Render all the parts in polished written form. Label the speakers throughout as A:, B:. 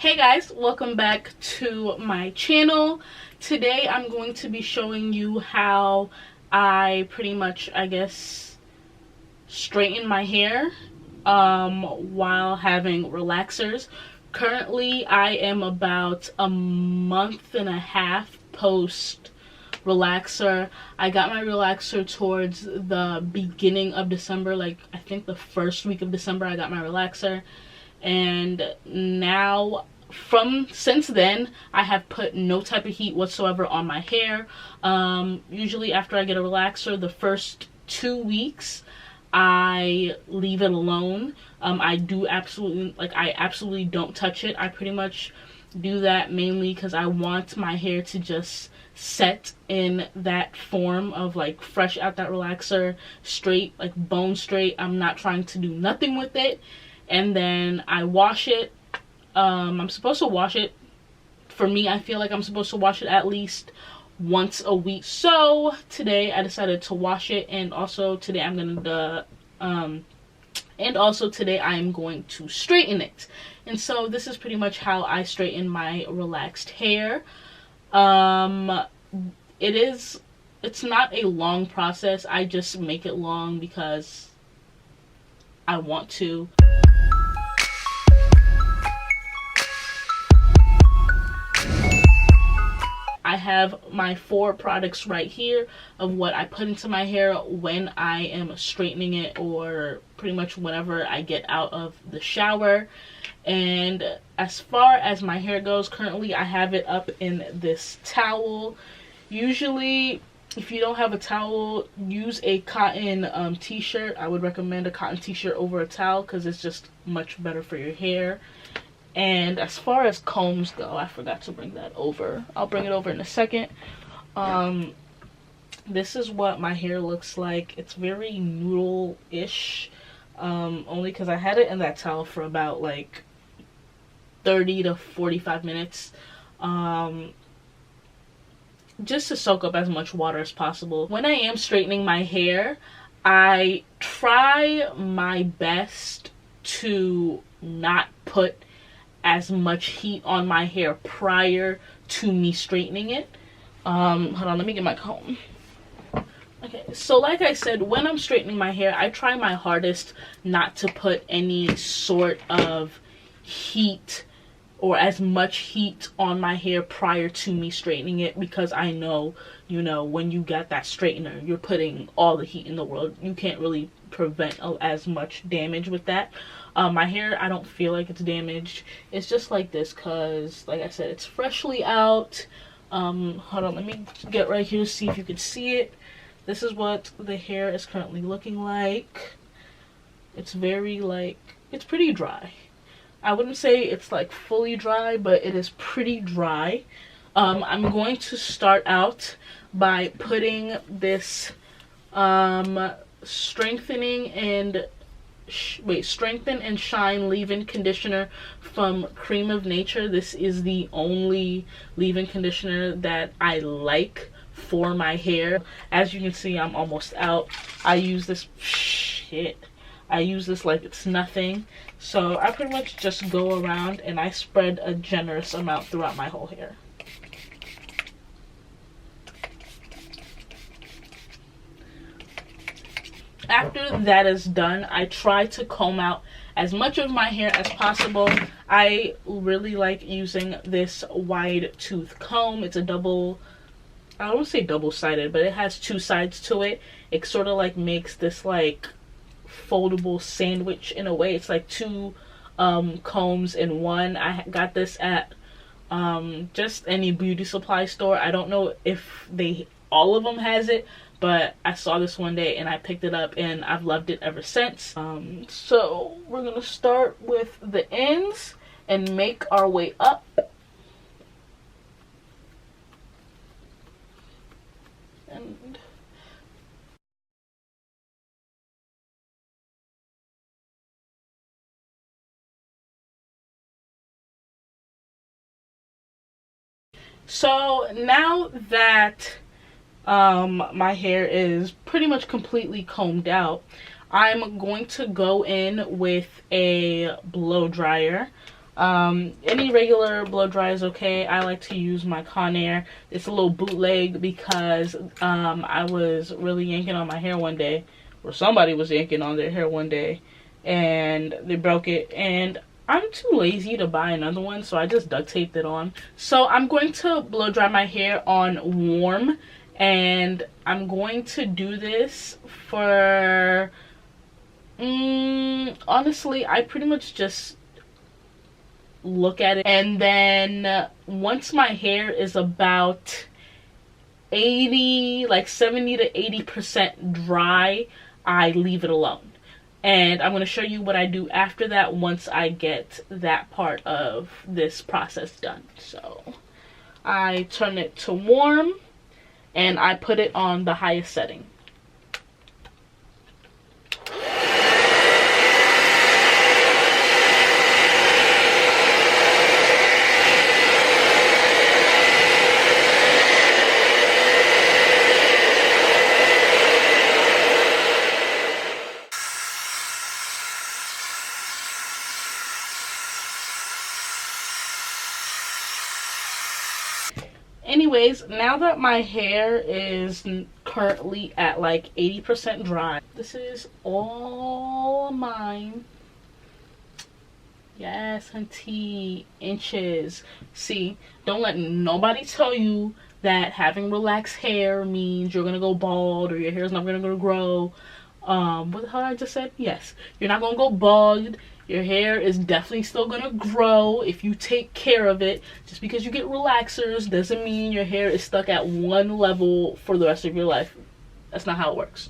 A: Hey guys, welcome back to my channel. Today I'm going to be showing you how I pretty much, I guess, straighten my hair while having relaxers. Currently I am about a month and a half post relaxer. I got my relaxer towards the beginning of December, like I think the first week of December I got my relaxer. And now since then I have put no type of heat whatsoever on my hair. Usually after I get a relaxer, the first 2 weeks I leave it alone. I absolutely don't touch it. I pretty much do that mainly because I want my hair to just set in that form of like fresh out that relaxer, straight, like bone straight. I'm not trying to do nothing with it. And then I wash it. I'm supposed to wash it. For me, I feel like I'm supposed to wash it at least once a week. So today I decided to wash it, and also today I'm going to straighten it. And so this is pretty much how I straighten my relaxed hair. It's not a long process. I just make it long because I want to. I have my 4 products right here of what I put into my hair when I am straightening it, or pretty much whenever I get out of the shower. And as far as my hair goes, currently I have it up in this towel. Usually, if you don't have a towel, use a cotton t-shirt. I would recommend a cotton t-shirt over a towel because it's just much better for your hair. And as far as combs go, I forgot to bring that over. I'll bring it over in a second. This is what my hair looks like. It's very noodle-ish. Only because I had it in that towel for about like 30 to 45 minutes. Just to soak up as much water as possible. When I am straightening my hair, I try my best to not put as much heat on my hair prior to me straightening it. Hold on, let me get my comb. Okay, so like I said, when I'm straightening my hair, I try my hardest not to put any sort of heat or as much heat on my hair prior to me straightening it, because I know, when you got that straightener, you're putting all the heat in the world. You can't really prevent as much damage with that. My hair, I don't feel like it's damaged. It's just like this because, like I said, it's freshly out. Hold on, let me get right here, see if you can see it. This is what the hair is currently looking like. It's it's pretty dry. I wouldn't say it's like fully dry, but it is pretty dry. I'm going to start out by putting this Strengthen and Shine leave-in conditioner from Cream of Nature. This is the only leave-in conditioner that I like for my hair. As you can see, I'm almost out. I use this like it's nothing. So I pretty much just go around and I spread a generous amount throughout my whole hair. After that is done, I try to comb out as much of my hair as possible. I really like using this wide tooth comb. It's a I don't want to say double-sided, but it has 2 sides to it. It sort of like makes this like foldable sandwich in a way. It's like 2 combs in one. I got this at just any beauty supply store. I don't know if all of them has it, but I saw this one day and I picked it up and I've loved it ever since. So we're gonna start with the ends and make our way up. And so now that my hair is pretty much completely combed out, I'm going to go in with a blow dryer. Any regular blow dry is okay. I like to use my Conair. It's a little bootleg because I was really yanking on my hair one day, or somebody was yanking on their hair one day, and they broke it, and I'm too lazy to buy another one, so I just duct taped it on. So I'm going to blow dry my hair on warm, and I'm going to do this for honestly, I pretty much just look at it, and then once my hair is about 70 to 80% dry, I leave it alone. And I'm going to show you what I do after that once I get that part of this process done. So I turn it to warm and I put it on the highest setting. Anyways, now that my hair is currently at like 80% dry, this is all mine. Yes, hunty, inches. See, don't let nobody tell you that having relaxed hair means you're gonna go bald or your hair's not gonna grow. What the hell I just said? Yes, you're not gonna go bald. Your hair is definitely still gonna grow if you take care of it. Just because you get relaxers doesn't mean your hair is stuck at one level for the rest of your life. That's not how it works.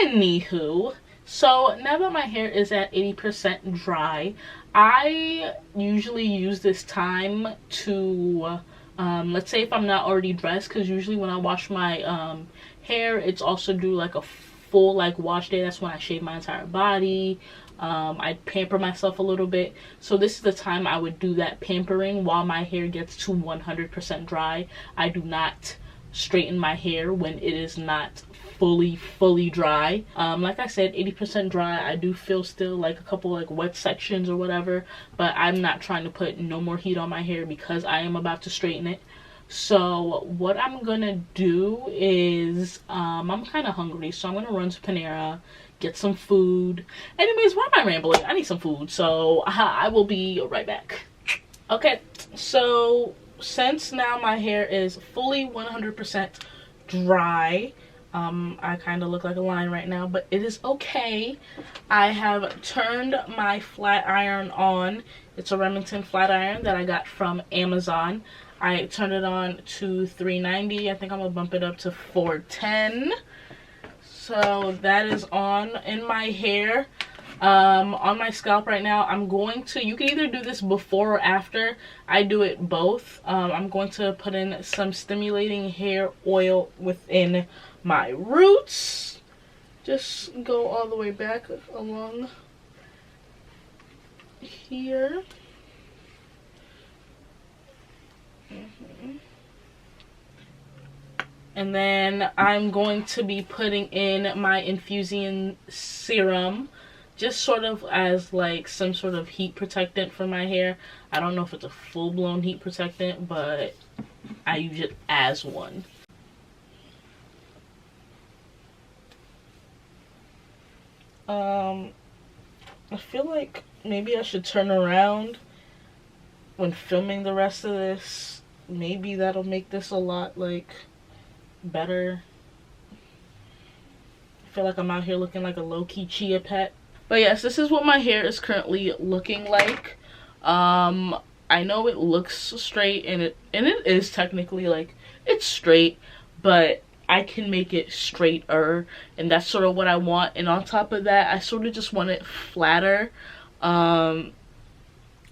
A: Anywho, so now that my hair is at 80% dry, I usually use this time to, let's say if I'm not already dressed, because usually when I wash my hair, it's also do like a full like wash day. That's when I shave my entire body. I pamper myself a little bit. So this is the time I would do that pampering while my hair gets to 100% dry. I do not straighten my hair when it is not fully dry. Like I said, 80% dry. I do feel still like a couple like wet sections or whatever, but I'm not trying to put no more heat on my hair because I am about to straighten it. So what I'm gonna do is I'm kind of hungry, so I'm gonna run to Panera, get some food. Anyways, why am I rambling? I need some food, so I will be right back. Okay, so since now my hair is fully 100% dry, I kind of look like a lion right now, but it is okay. I have turned my flat iron on. It's a Remington flat iron that I got from Amazon. I turned it on to 390. I think I'm gonna bump it up to 410. So that is on in my hair. On my scalp right now, I'm going to, you can either do this before or after. I do it both. I'm going to put in some stimulating hair oil within my roots. Just go all the way back along here. And then I'm going to be putting in my infusing serum, just sort of as like some sort of heat protectant for my hair. I don't know if it's a full-blown heat protectant, but I use it as one. I feel like maybe I should turn around when filming the rest of this. Maybe that'll make this a lot like better. I feel like I'm out here looking like a low-key chia pet. But yes, this is what my hair is currently looking like. I know it looks straight, and it is technically like it's straight, but I can make it straighter, and that's sort of what I want. And on top of that, I sort of just want it flatter. And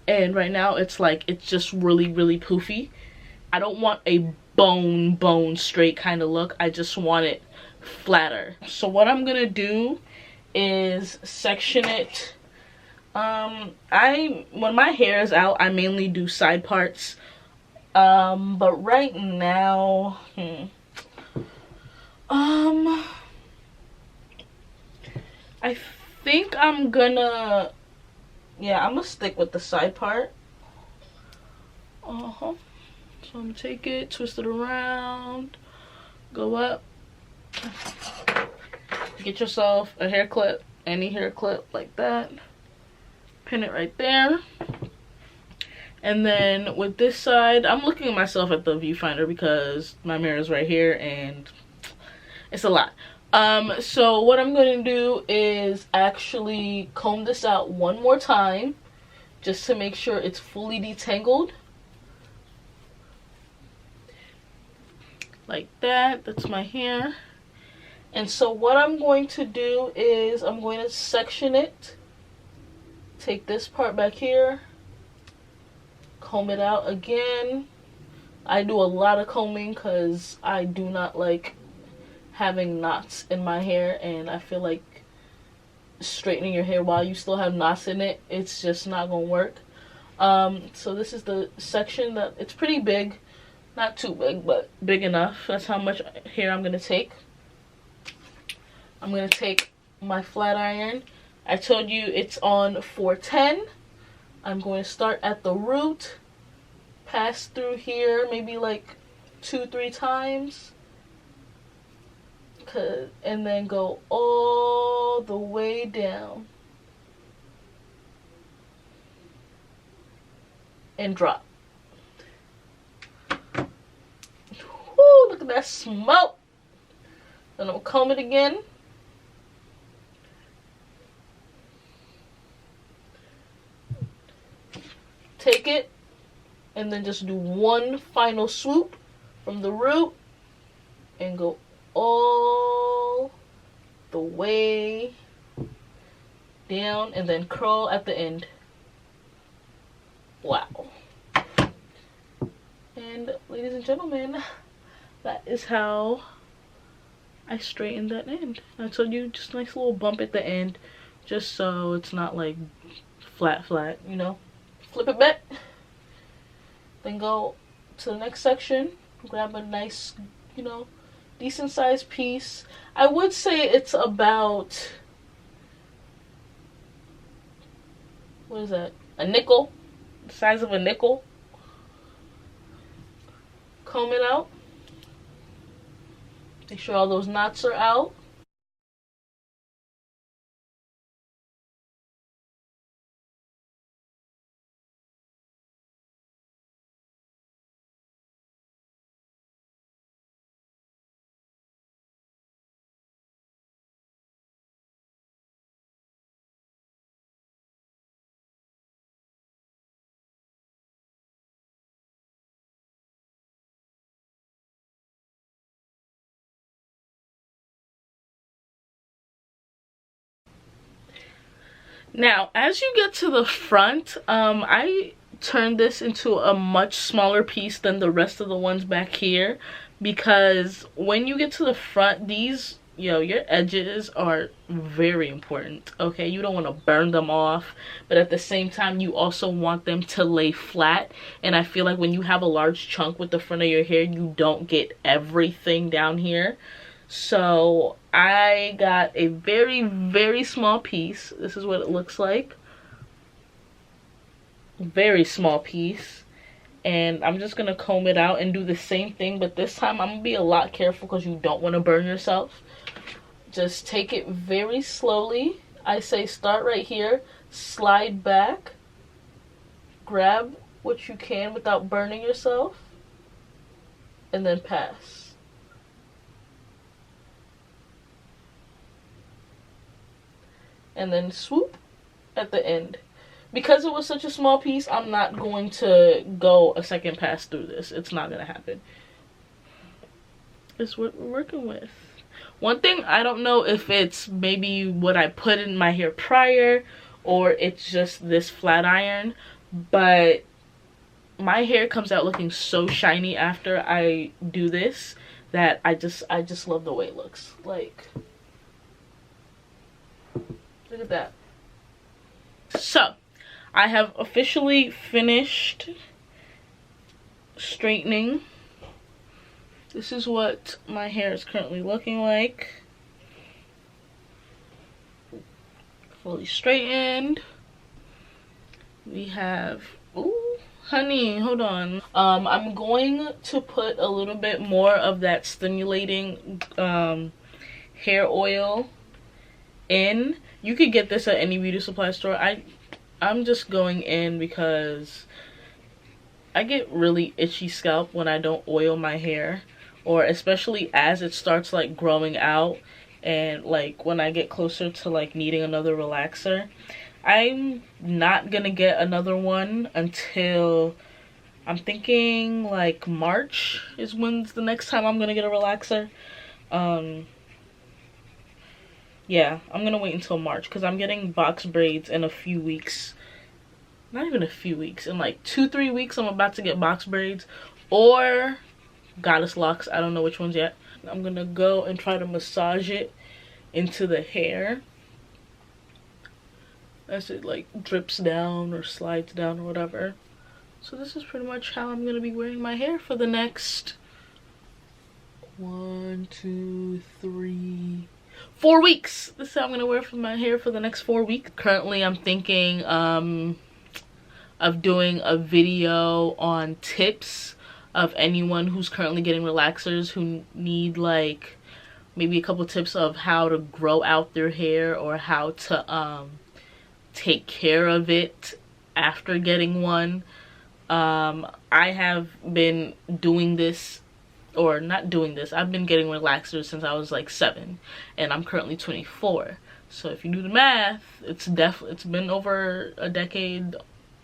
A: right now it's like it's just really poofy. I don't want a bone straight kind of look. I just want it flatter. So what I'm gonna do is section it. When my hair is out, I mainly do side parts. But right now, I think I'm gonna yeah, I'm gonna stick with the side part. So I'm gonna take it, twist it around, go up, get yourself a hair clip, any hair clip like that, pin it right there. And then with this side, I'm looking at myself at the viewfinder because my mirror is right here and it's a lot. So what I'm going to do is actually comb this out one more time just to make sure it's fully detangled. Like that. That's my hair. And so what I'm going to do is I'm going to section it. Take this part back here. Comb it out again. I do a lot of combing because I do not like having knots in my hair, and I feel like straightening your hair while you still have knots in it, it's just not gonna work. So this is the section that it's pretty big, not too big, but big enough. That's how much hair I'm gonna take. I'm gonna take my flat iron. I told you it's on 410. I'm going to start at the root, pass through here maybe like 2-3 times, and then go all the way down and drop. Woo, look at that smoke. Then I'm gonna comb it again. Take it and then just do one final swoop from the root and go all the way down and then curl at the end. Wow. And ladies and gentlemen, that is how I straightened that end. I told you, just a nice little bump at the end, just so it's not like flat, you know. Flip it back, then go to the next section, grab a nice, you know, decent sized piece. I would say it's about, what is that, a nickel, the size of a nickel. Comb it out, make sure all those knots are out. Now, as you get to the front, I turned this into a much smaller piece than the rest of the ones back here, because when you get to the front, these, your edges are very important, okay? You don't want to burn them off, but at the same time, you also want them to lay flat, and I feel like when you have a large chunk with the front of your hair, you don't get everything down here. So I got a very small piece. This is what it looks like. Very small piece. And I'm just going to comb it out and do the same thing. But this time I'm going to be a lot careful because you don't want to burn yourself. Just take it very slowly. I say start right here. Slide back. Grab what you can without burning yourself. And then pass. And then swoop at the end. Because it was such a small piece, I'm not going to go a second pass through this. It's not going to happen. It's what we're working with. One thing, I don't know if it's maybe what I put in my hair prior or it's just this flat iron, but my hair comes out looking so shiny after I do this that I just love the way it looks. Like, look at that. So, I have officially finished straightening. This is what my hair is currently looking like. Fully straightened. we have, ooh, honey, hold on. I'm going to put a little bit more of that stimulating hair oil in. You could get this at any beauty supply store. I'm just going in because I get really itchy scalp when I don't oil my hair, or especially as it starts like growing out, and like when I get closer to like needing another relaxer. I'm not gonna get another one until, I'm thinking like March is when's the next time I'm gonna get a relaxer. Yeah, I'm gonna wait until March because I'm getting box braids in a few weeks. Not even a few weeks, in like 2-3 weeks I'm about to get box braids or goddess locks. I don't know which ones yet. I'm gonna go and try to massage it into the hair as it like drips down or slides down or whatever. So this is pretty much how I'm gonna be wearing my hair for the next 1, 2, 3, 4 weeks. This is how I'm gonna wear for my hair for the next 4 weeks. Currently I'm thinking of doing a video on tips of anyone who's currently getting relaxers who need like maybe a couple tips of how to grow out their hair or how to take care of it after getting one. I have been doing this, or not doing this, I've been getting relaxers since I was like 7 and I'm currently 24. So if you do the math, it's been over a decade,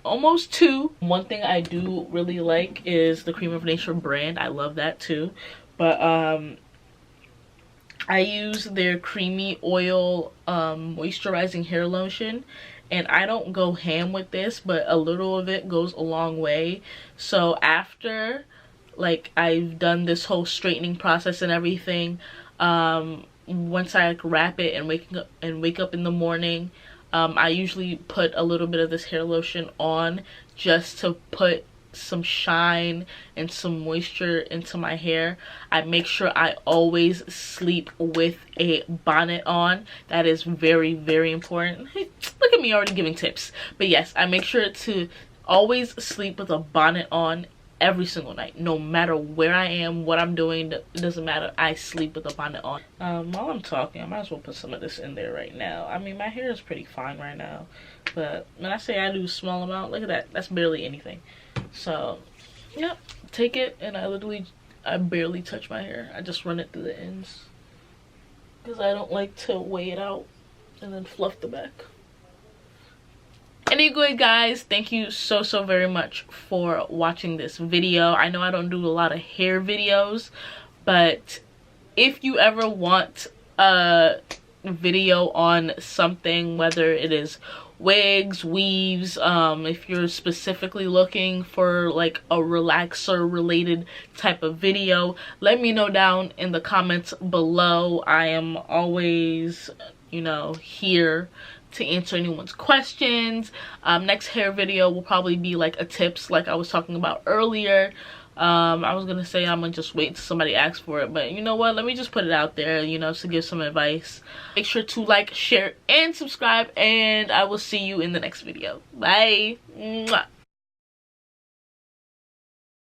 A: almost 2. One thing I do really like is the Cream of Nature brand. I love that too. But I use their creamy oil moisturizing hair lotion, and I don't go ham with this, but a little of it goes a long way. So after like I've done this whole straightening process and everything, once I wrap it and wake up in the morning, I usually put a little bit of this hair lotion on just to put some shine and some moisture into my hair. I make sure I always sleep with a bonnet on. That is very, very important. Hey, look at me already giving tips. But yes, I make sure to always sleep with a bonnet on every single night, no matter where I am, what I'm doing. It doesn't matter. I sleep with a bonnet on. While I'm talking, I might as well put some of this in there right now. I mean, my hair is pretty fine right now, but when I say I do a small amount, look at that, that's barely anything. So yep, take it, and I barely touch my hair. I just run it through the ends because I don't like to weigh it out and then fluff the back. Anyway guys, thank you so very much for watching this video. I know I don't do a lot of hair videos, but if you ever want a video on something, whether it is wigs, weaves, if you're specifically looking for like a relaxer related type of video, let me know down in the comments below. I am always, you know, here to answer anyone's questions. Next hair video will probably be like a tips like I was talking about earlier. I was gonna say I'm gonna just wait till somebody asks for it, but you know what, let me just put it out there, you know, to give some advice. Make sure to like, share, and subscribe, and I will see you in the next video. Bye. Mwah.